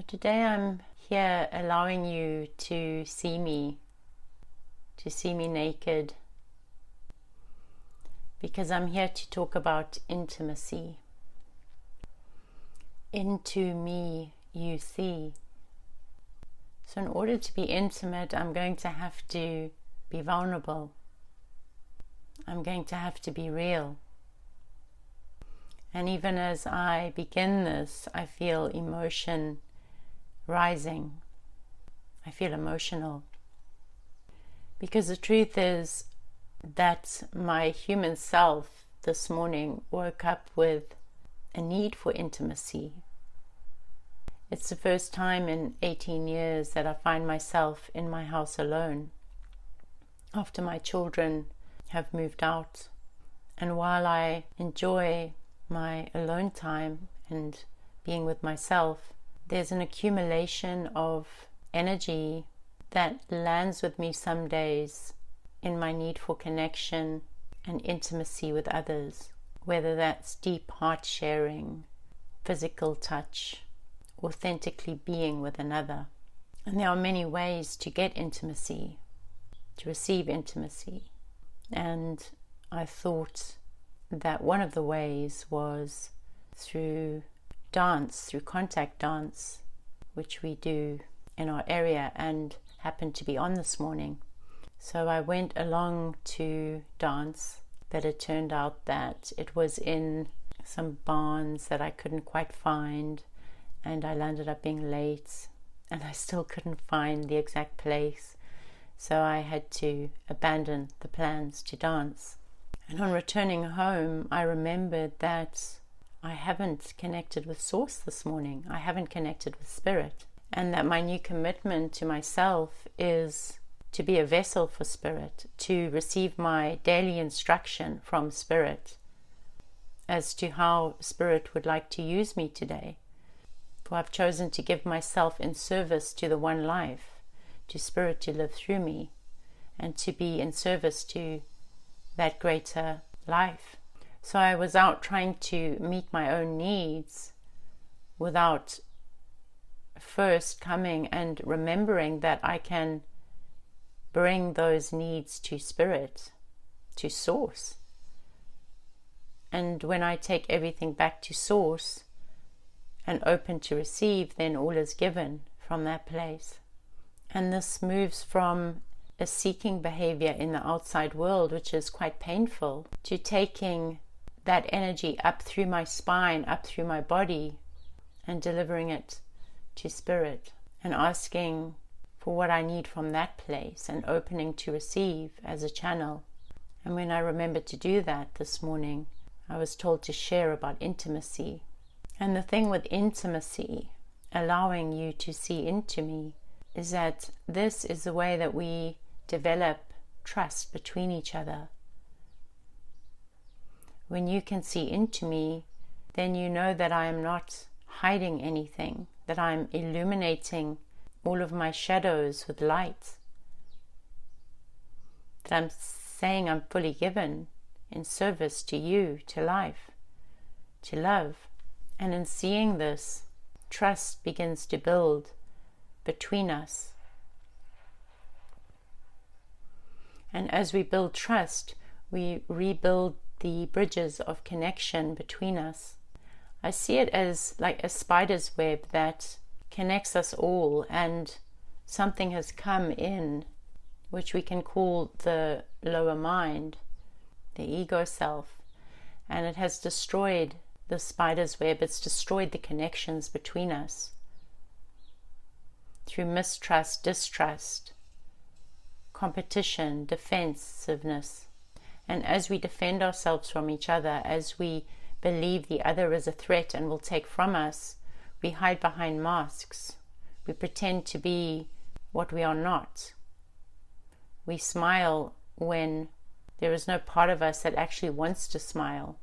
So today I'm here allowing you to see me naked, because I'm here to talk about intimacy. Into me you see. So in order to be intimate, I'm going to have to be vulnerable. I'm going to have to be real. And even as I begin this, I feel emotion rising. I feel emotional. Because the truth is that my human self this morning woke up with a need for intimacy. It's the first time in 18 years that I find myself in my house alone, after my children have moved out. And while I enjoy my alone time and being with myself, there's an accumulation of energy that lands with me some days in my need for connection and intimacy with others, whether that's deep heart sharing, physical touch, authentically being with another. And there are many ways to get intimacy, to receive intimacy. And I thought that one of the ways was through dance, through contact dance, which we do in our area and happened to be on this morning. So I went along to dance, but it turned out that it was in some barns that I couldn't quite find, and I landed up being late, and I still couldn't find the exact place. So I had to abandon the plans to dance. And on returning home, I remembered that I haven't connected with Source this morning. I haven't connected with Spirit. And that my new commitment to myself is to be a vessel for Spirit, to receive my daily instruction from Spirit as to how Spirit would like to use me today. For I've chosen to give myself in service to the one life, to Spirit to live through me, and to be in service to that greater life. So I was out trying to meet my own needs without first coming and remembering that I can bring those needs to Spirit, to Source. And when I take everything back to Source and open to receive, then all is given from that place. And this moves from a seeking behavior in the outside world, which is quite painful, to taking that energy up through my spine, up through my body, and delivering it to Spirit, and asking for what I need from that place, and opening to receive as a channel. And when I remembered to do that this morning, I was told to share about intimacy. And the thing with intimacy, allowing you to see into me, is that this is the way that we develop trust between each other. When you can see into me, then you know that I am not hiding anything, that I am illuminating all of my shadows with light, that I'm saying I'm fully given in service to you, to life, to love. And in seeing this, trust begins to build between us. And as we build trust, we rebuild the bridges of connection between us. I see it as like a spider's web that connects us all, and something has come in which we can call the lower mind, the ego self, and it has destroyed the spider's web. It's destroyed the connections between us through mistrust, distrust, competition, defensiveness. And as we defend ourselves from each other, as we believe the other is a threat and will take from us, we hide behind masks. We pretend to be what we are not. We smile when there is no part of us that actually wants to smile.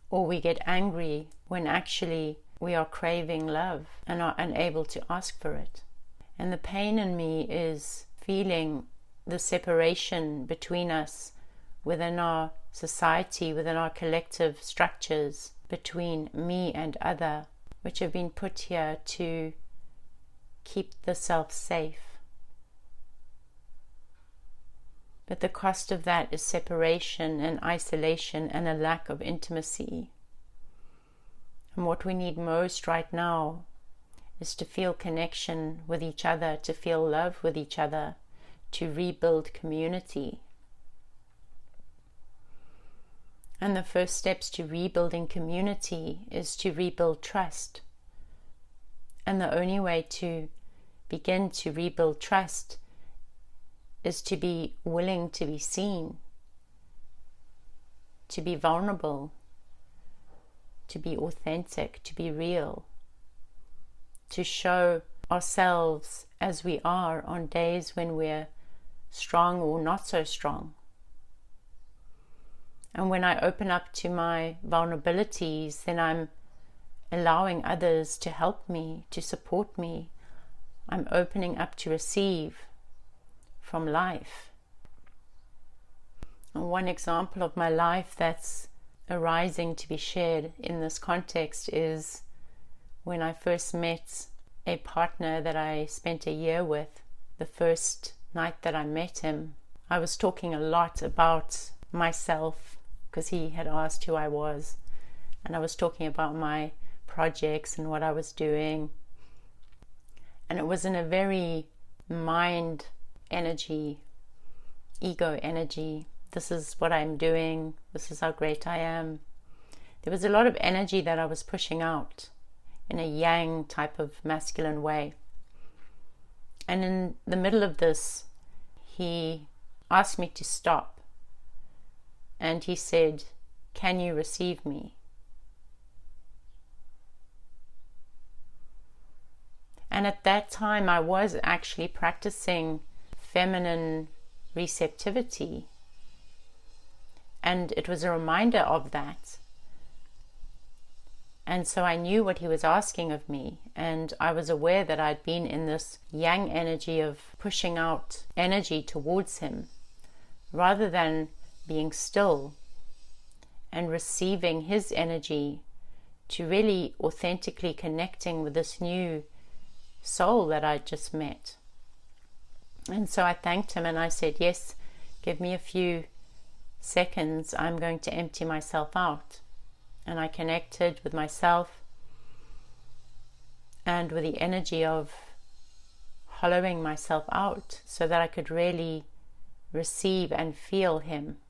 Or we get angry when actually we are craving love and are unable to ask for it. And the pain in me is feeling the separation between us within our society, within our collective structures, between me and other, which have been put here to keep the self safe. But the cost of that is separation and isolation and a lack of intimacy. And what we need most right now is to feel connection with each other, to feel love with each other, to rebuild community. And the first steps to rebuilding community is to rebuild trust. And the only way to begin to rebuild trust is to be willing to be seen, to be vulnerable, to be authentic, to be real, to show ourselves as we are on days when we're strong or not so strong. And when I open up to my vulnerabilities, then I'm allowing others to help me, to support me. I'm opening up to receive from life. And one example of my life that's arising to be shared in this context is when I first met a partner that I spent a year with. The first night that I met him, I was talking a lot about myself because he had asked who I was, and I was talking about my projects and what I was doing, and it was in a very mind energy, ego energy. This is what I'm doing, this is how great I am. There was a lot of energy that I was pushing out in a yang type of masculine way. And in the middle of this, he asked me to stop, and he said, "Can you receive me?" And at that time I was actually practicing feminine receptivity, and it was a reminder of that. And so I knew what he was asking of me, and I was aware that I'd been in this yang energy of pushing out energy towards him, rather than being still and receiving his energy, to really authentically connecting with this new soul that I'd just met. And so I thanked him and I said, "Yes, give me a few seconds, I'm going to empty myself out." And I connected with myself and with the energy of hollowing myself out so that I could really receive and feel him.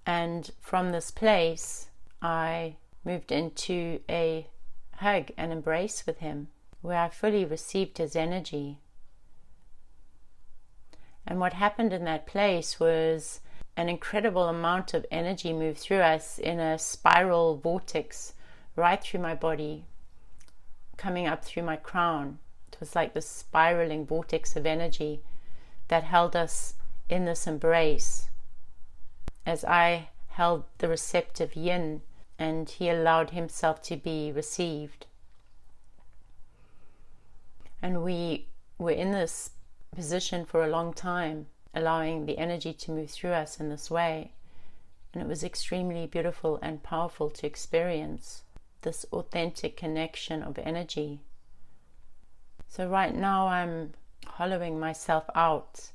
And from this place, I moved into a hug and embrace with him, where I fully received his energy. And what happened in that place was an incredible amount of energy moved through us in a spiral vortex right through my body, coming up through my crown. It was like this spiraling vortex of energy that held us in this embrace as I held the receptive yin and he allowed himself to be received. And we were in this position for a long time, allowing the energy to move through us in this way. And it was extremely beautiful and powerful to experience this authentic connection of energy. So right now I'm hollowing myself out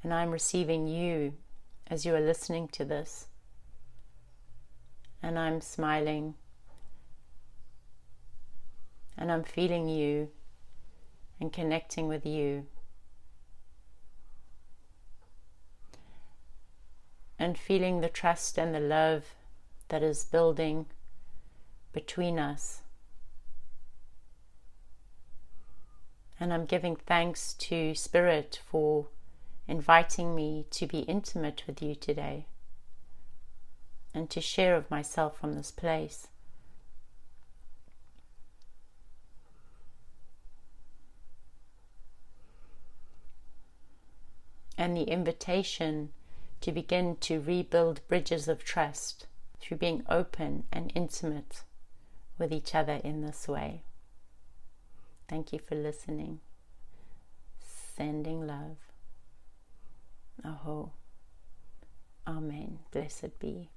and I'm receiving you as you are listening to this. And I'm smiling and I'm feeling you and connecting with you. And feeling the trust and the love that is building between us. And I'm giving thanks to Spirit for inviting me to be intimate with you today and to share of myself from this place. And the invitation to begin to rebuild bridges of trust through being open and intimate with each other in this way. Thank you for listening. Sending love. Aho. Amen. Blessed be.